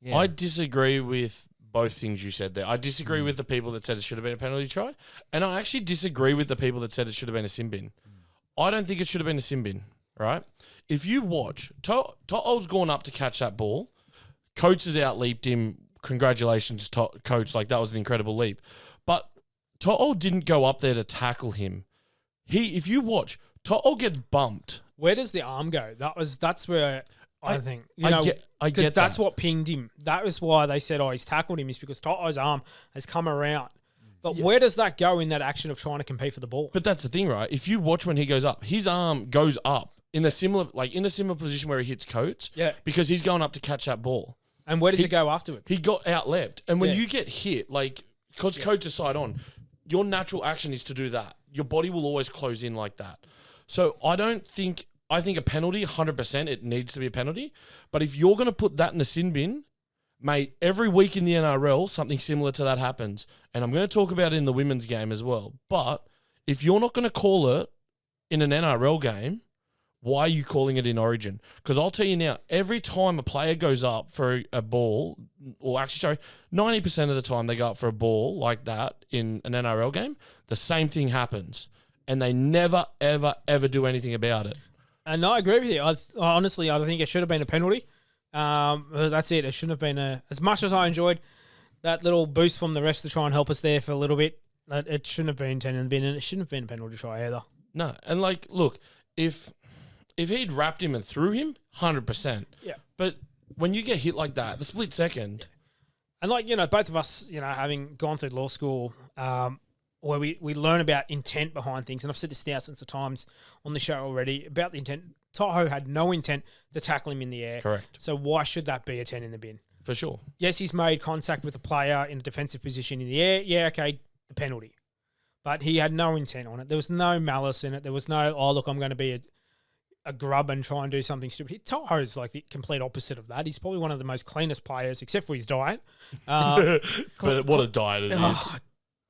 yeah. I disagree with both things you said there. I disagree with the people that said it should have been a penalty try, and I actually disagree with the people that said it should have been a sin bin. I don't think it should have been a sin bin, right? If you watch, To'o's gone up to catch that ball. Coates has out-leaped him. Congratulations, Coates. Like, that was an incredible leap. But To'o didn't go up there to tackle him. If you watch, To'o gets bumped. Where does the arm go? That's where I think I get because that's that. what pinged him. That was why they said, "Oh, he's tackled him," is because Toto's arm has come around. But where does that go in that action of trying to compete for the ball? But that's the thing, right? If you watch when he goes up, his arm goes up in a similar position where he hits Coates. Yeah. Because he's going up to catch that ball. And where does it go afterwards? He got out-leapt. And when Yeah. you get hit, like, because Coates is side on, your natural action is to do that. Your body will always close in like that. So I think a penalty, 100%, it needs to be a penalty. But if you're going to put that in the sin bin, mate, every week in the NRL, something similar to that happens. And I'm going to talk about it in the women's game as well. But if you're not going to call it in an NRL game, why are you calling it in Origin? Because I'll tell you now, every time a player goes up for a ball, or actually, sorry, 90% of the time they go up for a ball like that in an NRL game, the same thing happens. And they never, ever, ever do anything about it. And I agree with you. Honestly, I think it should have been a penalty. That's it. It shouldn't have been as much as I enjoyed that little boost from the rest to try and help us there for a little bit. It shouldn't have been 10 in the bin, and it shouldn't have been a penalty try either. No, and like, look, if he'd wrapped him and threw him, 100%. Yeah. But when you get hit like that, the split second. And like, both of us, having gone through law school, where we learn about intent behind things, and I've said this thousands of times on the show already about the intent. Toho had no intent to tackle him in the air. Correct. So why should that be a 10 in the bin? For sure. Yes, he's made contact with a player in a defensive position in the air. Yeah, okay, the penalty. But he had no intent on it. There was no malice in it. There was no, oh, look, I'm going to be a grub and try and do something stupid. Toho's like the complete opposite of that. He's probably one of the most cleanest players, except for his diet. But what a diet it is.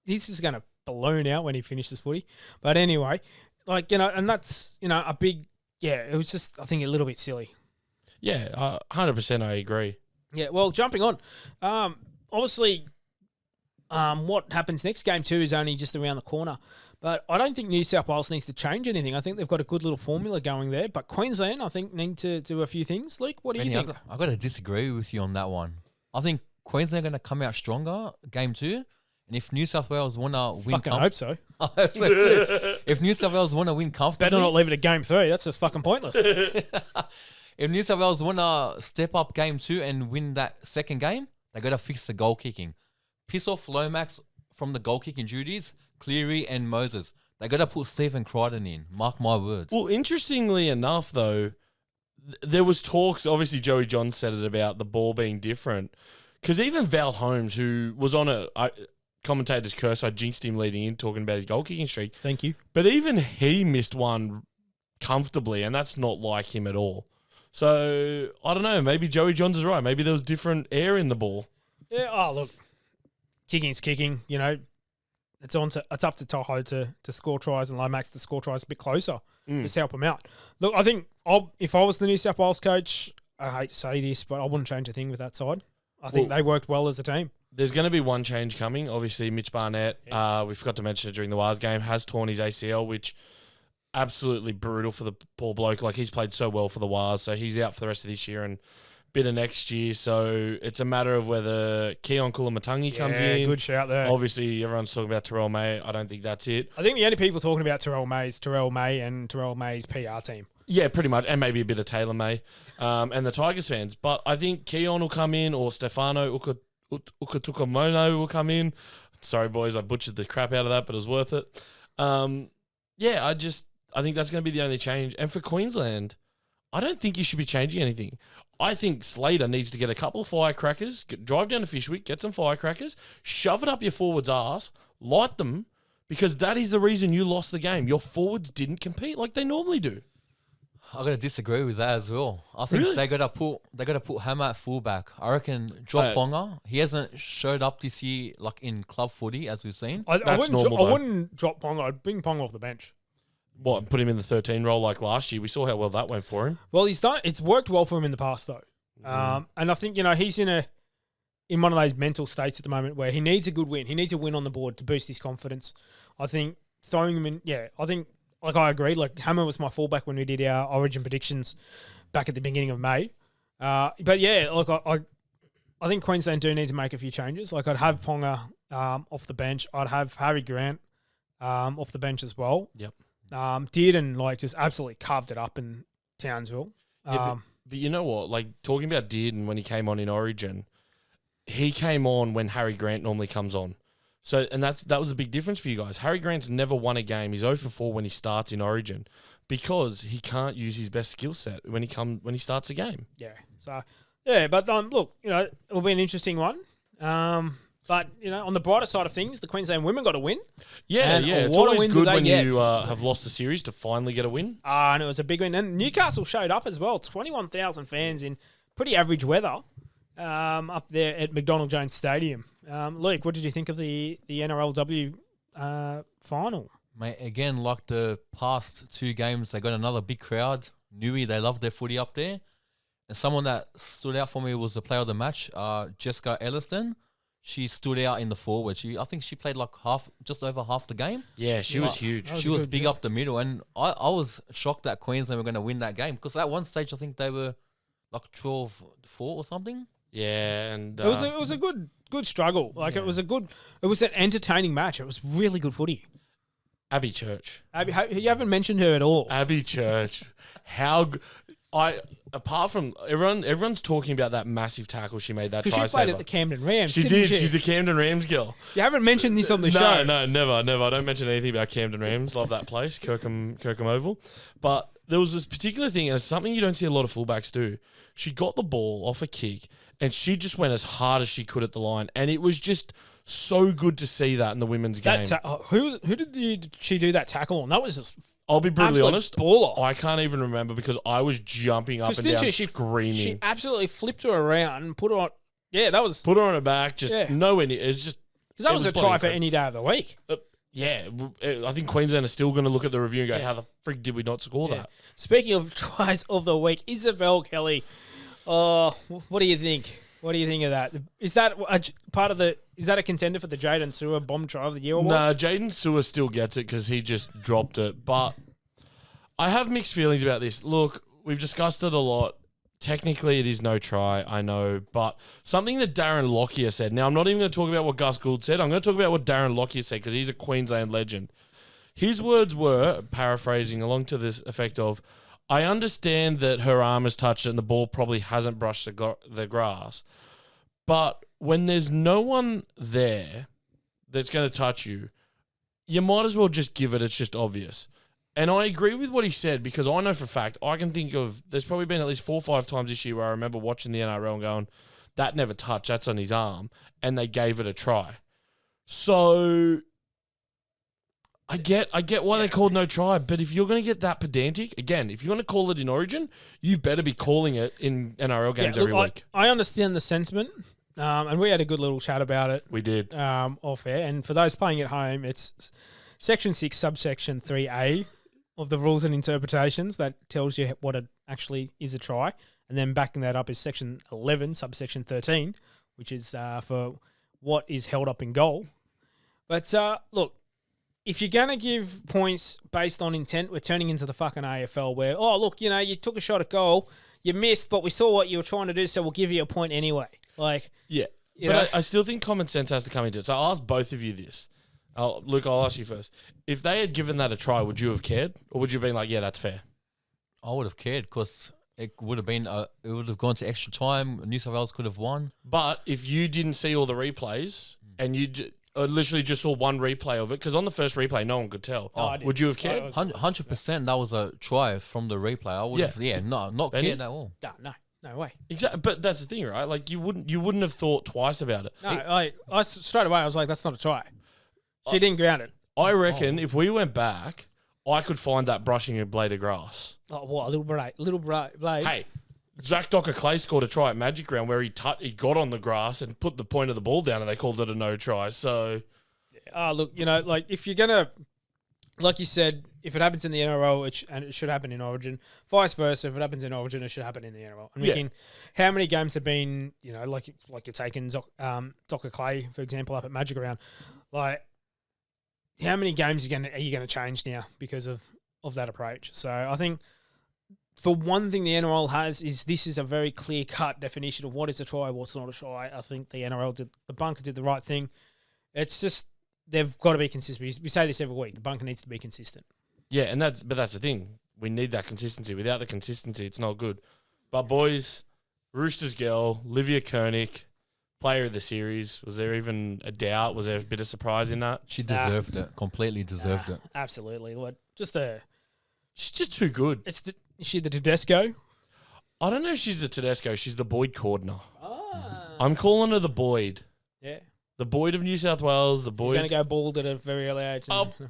He's just going to balloon out when he finishes footy. But anyway, and that's, a big, it was just, I think, a little bit silly. Yeah, 100% I agree. Yeah, well, jumping on, obviously, what happens next? Game 2 is only just around the corner. But I don't think New South Wales needs to change anything. I think they've got a good little formula going there. But Queensland, I think, need to do a few things. Luke, what do you think? I've got to disagree with you on that one. I think Queensland are going to come out stronger, Game 2. And if New South Wales want to win... Fucking hope so. I hope so too. If New South Wales want to win comfortably... Better not leave it at Game 3. That's just fucking pointless. If New South Wales want to step up Game 2 and win that second game, they got to fix the goal kicking. Piss off Lomax from the goal kicking duties, Cleary and Moses. They got to put Stephen Crichton in. Mark my words. Well, interestingly enough, though, there was talks, obviously Joey John said it about the ball being different. Because even Val Holmes, who was on a commentator's curse, I jinxed him leading in talking about his goal kicking streak. Thank you. But even he missed one comfortably, and that's not like him at all. So, I don't know. Maybe Joey Johns is right. Maybe there was different air in the ball. Yeah, look. Kicking's kicking, It's up to Toho to score tries and Lomax to score tries a bit closer. Just help them out. Look, I think if I was the New South Wales coach, I hate to say this, but I wouldn't change a thing with that side. I think they worked well as a team. There's going to be one change coming. Obviously, Mitch Barnett, we forgot to mention it during the Wars game, has torn his ACL, which absolutely brutal for the poor bloke. Like, he's played so well for the Wars, so he's out for the rest of this year and bit of next year. So it's a matter of whether Keon Kulamatangi comes in. Good shout there. Obviously, everyone's talking about Terrell May. I don't think that's it. I think the only people talking about Terrell May is Terrell May and Terrell May's PR team. Yeah, pretty much, and maybe a bit of Taylor May and the Tigers fans. But I think Keon will come in, or Stefano Ukatukamono will come in. Sorry, boys, I butchered the crap out of that, but it was worth it. I think that's going to be the only change. And for Queensland, I don't think you should be changing anything. I think Slater needs to get a couple of firecrackers, drive down to Fishwick, get some firecrackers, shove it up your forward's ass, light them, because that is the reason you lost the game. Your forwards didn't compete like they normally do. I gotta disagree with that as well. I think Really? they gotta put Hammer at fullback. I reckon Jock Ponga, he hasn't showed up this year like in club footy as we've seen. I That's normal, though. wouldn't drop Ponga. I'd bring Ponga off the bench. What, put him in the 13 role like last year? We saw how well that went for him. Well, he's done. It's worked well for him in the past, though. And I think he's in one of those mental states at the moment where he needs a good win. He needs a win on the board to boost his confidence. I think throwing him in. Yeah, I think. Like, I agree. Like, Hammer was my fullback when we did our Origin predictions back at the beginning of May. But yeah, like I think Queensland do need to make a few changes. Like, I'd have Ponga off the bench. I'd have Harry Grant off the bench as well. Yep. Dearden just absolutely carved it up in Townsville. But you know what? Like, talking about Dearden when he came on in Origin, he came on when Harry Grant normally comes on. So, and that was a big difference for you guys. Harry Grant's never won a game. He's 0 for 4 when he starts in Origin because he can't use his best skill set when he starts a game. Yeah. So, yeah, but look, it'll be an interesting one. But, on the brighter side of things, the Queensland women got a win. Yeah, And It's what a always win good do they when get? you have lost a series to finally get a win. And it was a big win. And Newcastle showed up as well. 21,000 fans in pretty average weather up there at McDonald Jones Stadium. Luke, what did you think of the NRLW final? Mate, again, like the past 2 games, they got another big crowd. Newey, they love their footy up there. And someone that stood out for me was the player of the match, Jessica Elliston. She stood out in the forward. I think she played like just over half the game. Yeah, she was huge. She was big up the middle. And I was shocked that Queensland were going to win that game because at one stage I think they were like 12-4 or something. Yeah, and It was a good struggle. Like, it was an entertaining match. It was really good footy. Abby Church. Abby, you haven't mentioned her at all. Abby Church. Apart from everyone's talking about that massive tackle she made, that try She played saver. at the Camden Rams. She didn't did. She's a Camden Rams girl. You haven't mentioned this on the show. No, never. I don't mention anything about Camden Rams. Love that place, Kirkham Oval. But there was this particular thing, and it's something you don't see a lot of fullbacks do. She got the ball off a kick, and she just went as hard as she could at the line, and it was just so good to see that in the women's game. Who did she do that tackle on? That was just. I'll be brutally absolute honest. Baller. I can't even remember because I was jumping up and down, screaming. She absolutely flipped her around and put her on. Yeah, that was. Put her on her back, just nowhere near. It's just Because that was a try for any day of the week. I think Queensland are still going to look at the review and go, how the frig did we not score that? Speaking of tries of the week, Isabel Kelly. What do you think? What do you think of that? Is that is that a contender for the Jaden Sewer bomb try of the year award? No, Jaden Sewer still gets it because he just dropped it. But I have mixed feelings about this. Look, we've discussed it a lot. Technically, it is no try, I know. But something that Darren Lockyer said. Now, I'm not even going to talk about what Gus Gould said. I'm going to talk about what Darren Lockyer said because he's a Queensland legend. His words were, paraphrasing along to this effect of, I understand that her arm has touched it and the ball probably hasn't brushed the grass. But when there's no one there that's going to touch you, you might as well just give it. It's just obvious. And I agree with what he said because I know for a fact, I can think of, there's probably been at least 4 or 5 times this year where I remember watching the NRL and going, that never touched, that's on his arm. And they gave it a try. So I get why they called no try, but if you're going to get that pedantic, again, if you're going to call it in Origin, you better be calling it in NRL games every week. I understand the sentiment, and we had a good little chat about it. We did. Off air. And for those playing at home, it's Section 6, Subsection 3A of the Rules and Interpretations that tells you what it actually is a try. And then backing that up is Section 11, Subsection 13, which is for what is held up in goal. But look, if you're going to give points based on intent, we're turning into the fucking AFL where, oh, look, you took a shot at goal, you missed, but we saw what you were trying to do, so we'll give you a point anyway. Like, Yeah. You But know? I still think common sense has to come into it. So I'll ask both of you this. Luke, I'll ask you first. If they had given that a try, would you have cared? Or would you have been like, yeah, that's fair? I would have cared because it would have been it would have gone to extra time. New South Wales could have won. But if you didn't see all the replays and you literally just saw one replay of it, because on the first replay, no one could tell. I did. Would you have cared? 100% that was a try from the replay. I would have not Benny? cared at all. No way. Exactly. But that's the thing, right? Like you wouldn't have thought twice about it. No, I straight away, I was like, that's not a try. She didn't ground it. I reckon if we went back, I could find that brushing a blade of grass. Oh, what? A little blade. Hey, Zach Docker-Clay scored a try at Magic Round where he got on the grass and put the point of the ball down and they called it a no try. So, Look, like if you're going to, like you said, if it happens in the NRL, it should happen in Origin. Vice versa, if it happens in Origin, it should happen in the NRL. And how many games have been, like you're taking Docker-Clay, for example, up at Magic Round, like, how many games are you going to change now because of that approach? So I think for one thing the NRL has is this is a very clear-cut definition of what is a try, what's not a try. I think the bunker did the right thing. It's just they've got to be consistent. We say this every week. The bunker needs to be consistent. yeah, but that's the thing. We need that consistency. Without the consistency, it's not good. But boys, Roosters girl, Livia Koenig, player of the series. Was there even a doubt? Was there a bit of surprise in that? She deserved it. Completely deserved it. Absolutely. She's just too good. Is she the Tedesco? I don't know if she's the Tedesco. She's the Boyd Cordner. Ah. I'm calling her the Boyd. Yeah. The Boyd of New South Wales. The She's Boyd. going to go bald at a very early age.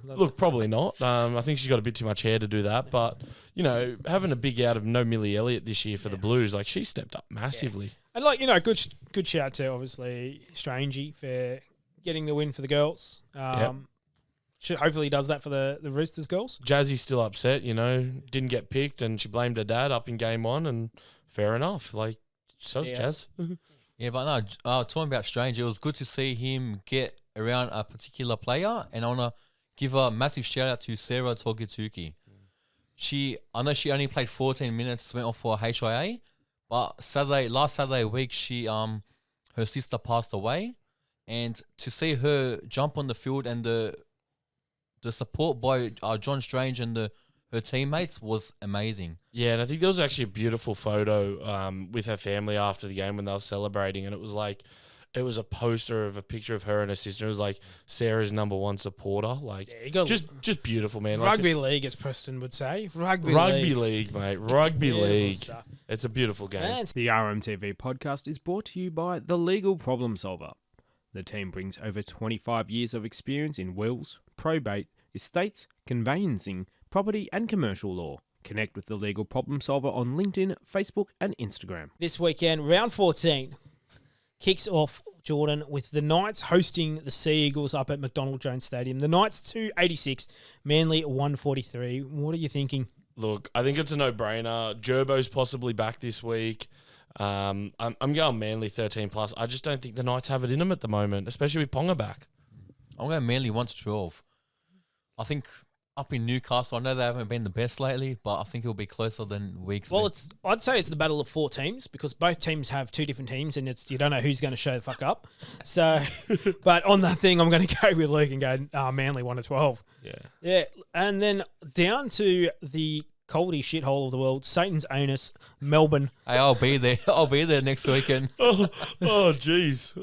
Look, probably not. I think she's got a bit too much hair to do that. But, having a big out of no Millie Elliott this year for the Blues, like, she stepped up massively. And good shout to obviously Strangey for getting the win for the girls. Hopefully he does that for the Roosters girls. Jazzy's still upset, didn't get picked and she blamed her dad up in game 1 and fair enough. Like, so's Jazz. Yeah, but no, talking about Strange, it was good to see him get around a particular player, and I want to give a massive shout out to Sarah Togituki. I know she only played 14 minutes, went off for a HIA, but last Saturday week, her sister passed away, and to see her jump on the field and the support by John Strange and her teammates was amazing. Yeah, and I think there was actually a beautiful photo with her family after the game when they were celebrating, and it was a poster of a picture of her and her sister. It was like Sarah's #1 supporter. Like, just beautiful, man. Rugby league, as Preston would say. Rugby league, mate. Rugby league. Stuff. It's a beautiful game. Man, The RMTV podcast is brought to you by The Legal Problem Solver. The team brings over 25 years of experience in wills, probate, estates, conveyancing, property and commercial law. Connect with The Legal Problem Solver on LinkedIn, Facebook and Instagram. this weekend, round 14 kicks off, Jordan, with the Knights hosting the Sea Eagles up at McDonald Jones Stadium. The Knights 286, Manly 143. What are you thinking? Look, I think it's a no-brainer. Gerbo's possibly back this week. I'm going Manly 13+. I just don't think the Knights have it in them at the moment, especially with Ponga back. I'm going Manly 1-12. I think up in Newcastle, I know they haven't been the best lately, but I think it'll be closer than we expect. Well, I'd say it's the battle of 4 teams because both teams have 2 different teams and you don't know who's going to show the fuck up. So, but on that thing, I'm going to go with Luke and go Manly 1-12. Yeah. And then down to the Coldy shithole of the world, Satan's Onus, Melbourne. Hey, I'll be there. I'll be there next weekend. Oh, jeez,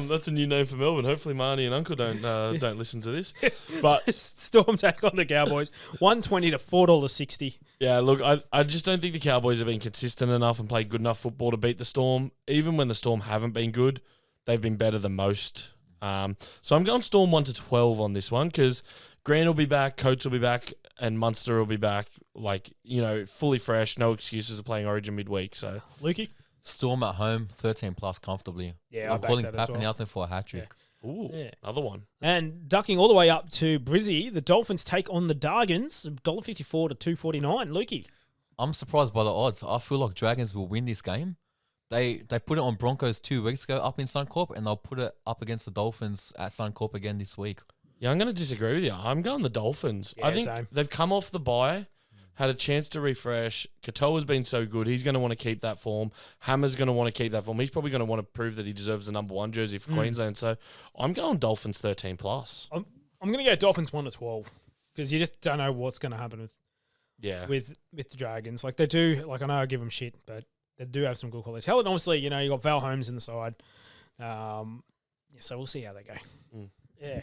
that's a new name for Melbourne. Hopefully, Marnie and Uncle don't listen to this. But Storm take on the Cowboys, $1.20 to $4.60. yeah, look, I just don't think the Cowboys have been consistent enough and played good enough football to beat the Storm. Even when the Storm haven't been good, they've been better than most. So I'm going Storm 1-12 on this one because Grant will be back, Coates will be back, and Munster will be back. Like, fully fresh, no excuses of playing Origin midweek. So, Lukey? Storm at home, 13+ comfortably. Yeah, I'm calling Pappenhausen for a hat-trick. Yeah. ooh, Yeah. another one. And ducking all the way up to Brizzy, the Dolphins take on the Dragons, $1.54 to $2.49. Lukey? I'm surprised by the odds. I feel like Dragons will win this game. They put it on Broncos 2 weeks ago up in Suncorp, and they'll put it up against the Dolphins at Suncorp again this week. Yeah, I'm going to disagree with you. I'm going the Dolphins. Yeah, I think same. they've come off the bye, had a chance to refresh. Katoa's been so good. He's going to want to keep that form. Hammer's going to want to keep that form. He's probably going to want to prove that he deserves the number 1 jersey for Queensland. So I'm going Dolphins 13 plus. I'm going to go Dolphins 1-12 because you just don't know what's going to happen with the Dragons. Like they do, like I know I give them shit, but they do have some good quality. Hell, and obviously, you got Val Holmes in the side. So we'll see how they go. Yeah.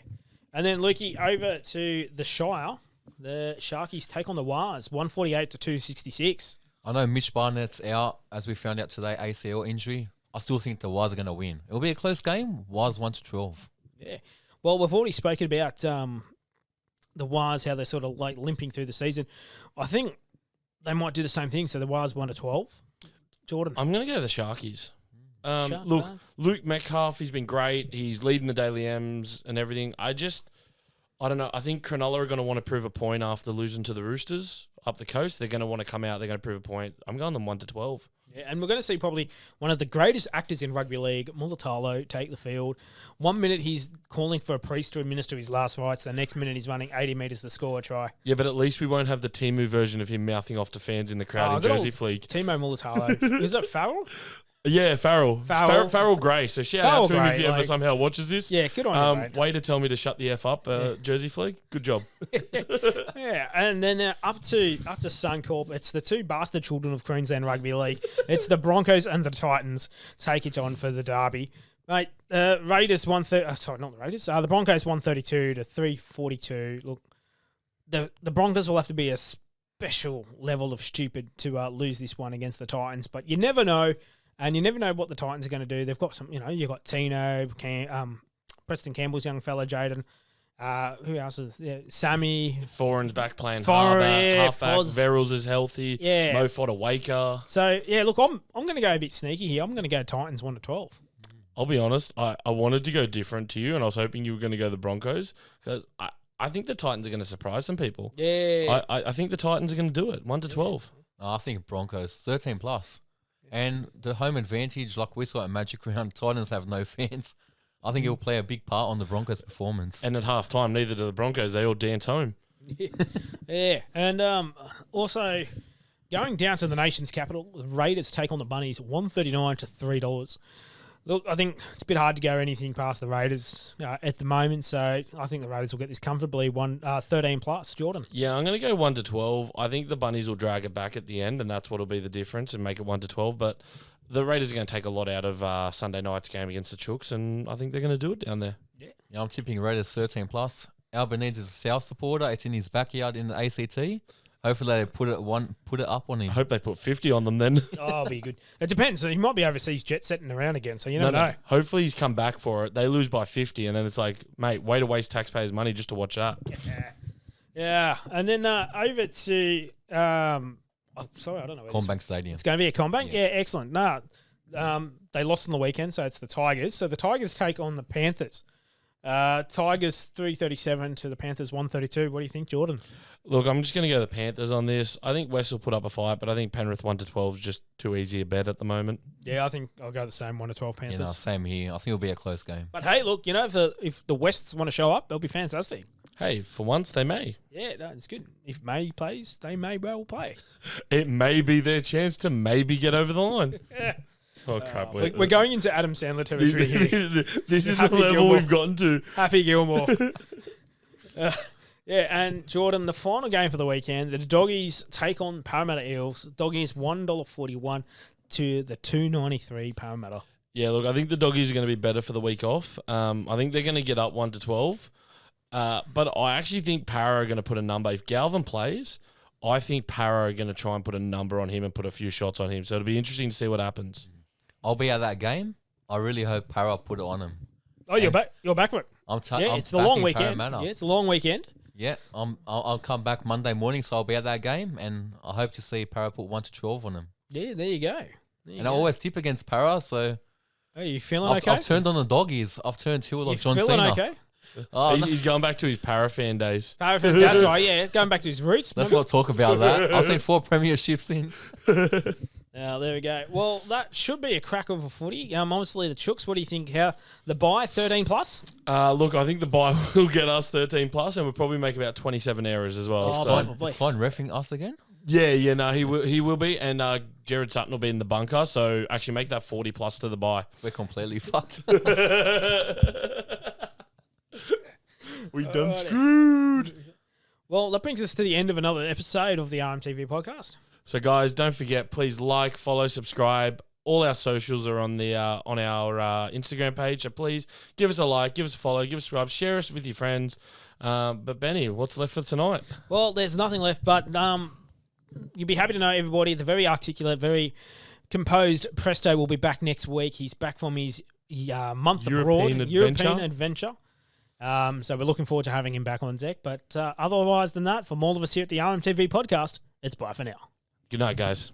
And then, Lukey, over to the Shire. The Sharkies take on the Wars, 148-266. I know Mitch Barnett's out, as we found out today, ACL injury. I still think the Wars are going to win. It'll be a close game. Wars 1-12. Yeah. Well, we've already spoken about the Wars, how they're sort of like limping through the season. I think they might do the same thing. So the Wars 1-12. Jordan. I'm going to go the Sharkies. Look, Luke Metcalf, he's been great. He's leading the Daily M's and everything. I don't know. I think Cronulla are going to want to prove a point after losing to the Roosters up the coast. They're going to want to come out. They're going to prove a point. I'm going them 1-12. Yeah, and we're going to see probably one of the greatest actors in rugby league, Mulatalo, take the field. 1 minute he's calling for a priest to administer his last rites. The next minute he's running 80 metres to score a try. Yeah, but at least we won't have the Timu version of him mouthing off to fans in the crowd in Jersey Fleek. Timo Mulatalo. Is that Farrell? Yeah, Farrell Gray. So shout out to him if he ever somehow watches this. Yeah, good on you, mate. Way to tell me to shut the F up, Jersey Fleek. Good job. Yeah, and then up to Suncorp, it's the two bastard children of Queensland Rugby League. It's the Broncos and the Titans take it on for the derby. Mate, Raiders not the Raiders. The Broncos 132-342. Look, the Broncos will have to be a special level of stupid to lose this one against the Titans, but you never know. And you never know what the Titans are going to do. They've got some, you've got Tino, Preston Campbell's young fella, Jaden. Who else is there? Sammy. Foreign's back playing halfback. Verrills is healthy. Yeah. Mo Fodawaker. So, yeah, look, I'm going to go a bit sneaky here. I'm going to go Titans 1-12. I'll be honest. I wanted to go different to you, and I was hoping you were going to go the Broncos because I think the Titans are going to surprise some people. Yeah. I think the Titans are going to do it, 1-12. I think Broncos 13 plus. And the home advantage, like we saw at Magic Round, Titans have no fans. I think it will play a big part on the Broncos' performance. And at half time, neither do the Broncos. They all dance home. Yeah. And also, going down to the nation's capital, the Raiders take on the Bunnies, $139-$3. Look, I think it's a bit hard to go anything past the Raiders at the moment, so I think the Raiders will get this comfortably 13 plus. Jordan? Yeah, I'm going to go 1-12. I think the Bunnies will drag it back at the end, and that's what will be the difference and make it 1-12. But the Raiders are going to take a lot out of Sunday night's game against the Chooks, and I think they're going to do it down there. Yeah, I'm tipping Raiders 13 plus. Albanese is a South supporter. It's in his backyard in the ACT. Hopefully they put it up on him. I hope they put 50 on them then. Oh, it'll be good. It depends. He might be overseas jet setting around again, so you never know. Hopefully he's come back for it. They lose by 50, and then it's like, mate, way to waste taxpayers' money just to watch that. Yeah. And then over to, I don't know. Combank Stadium. It's going to be a Combank? Yeah, excellent. They lost on the weekend, so it's the Tigers. So the Tigers take on the Panthers. Tigers 337 to the Panthers 132. What do you think, Jordan? Look, I'm just going to go the Panthers on this. I think West will put up a fight, but I think Penrith 1-12 is just too easy a bet at the moment. Yeah, I think I'll go the same 1-12 Panthers. Same here. I think it'll be a close game. But hey, look, if the Wests want to show up, they'll be fantastic. Hey, for once they may. Yeah, no, it's good. If May plays, they may well play. It may be their chance to maybe get over the line. Oh, crap. We're going into Adam Sandler territory here. This is the level we've gotten to. Happy Gilmore. Yeah, and Jordan, the final game for the weekend, the Doggies take on Parramatta Eels. Doggies $1.41 to the $2.93 Parramatta. Yeah, look, I think the Doggies are going to be better for the week off. I think they're going to get up 1-12. But I actually think Para are going to put a number. If Galvin plays, I think Para are going to try and put a number on him and put a few shots on him. So it'll be interesting to see what happens. I'll be at that game. I really hope Para put it on him. Oh, you're back for it. It's the long weekend. Yeah, it's a long weekend. Yeah, I'll come back Monday morning, so I'll be at that game, and I hope to see Para put 1-12 on him. Yeah, there you go. I always tip against Para, so... Are you feeling okay? I've turned on the Doggies. I've turned heel of John Cena. You feeling okay? He's going back to his Para fan days. Para fans, that's right, yeah. Going back to his roots. Let's not talk about that. I've seen 4 premierships since. There we go. Well, that should be a crack of a footy. Obviously, the Chooks, what do you think? How the bye, 13 plus? Look, I think the bye will get us 13 plus, and we'll probably make about 27 errors as well. Oh, so. probably. Is Klein reffing us again? Yeah, no, he will be, and Jared Sutton will be in the bunker, so actually make that 40 plus to the bye. We're completely fucked. We done screwed. Well, that brings us to the end of another episode of the RMTV podcast. So, guys, don't forget, please like, follow, subscribe. All our socials are on the on our Instagram page, so please give us a like, give us a follow, give us a subscribe, share us with your friends. But, Benny, what's left for tonight? Well, there's nothing left, but you'll be happy to know, everybody, the very articulate, very composed Presto will be back next week. He's back from his month abroad, European adventure. So we're looking forward to having him back on deck. But otherwise than that, from all of us here at the RMTV podcast, it's bye for now. Good night, guys.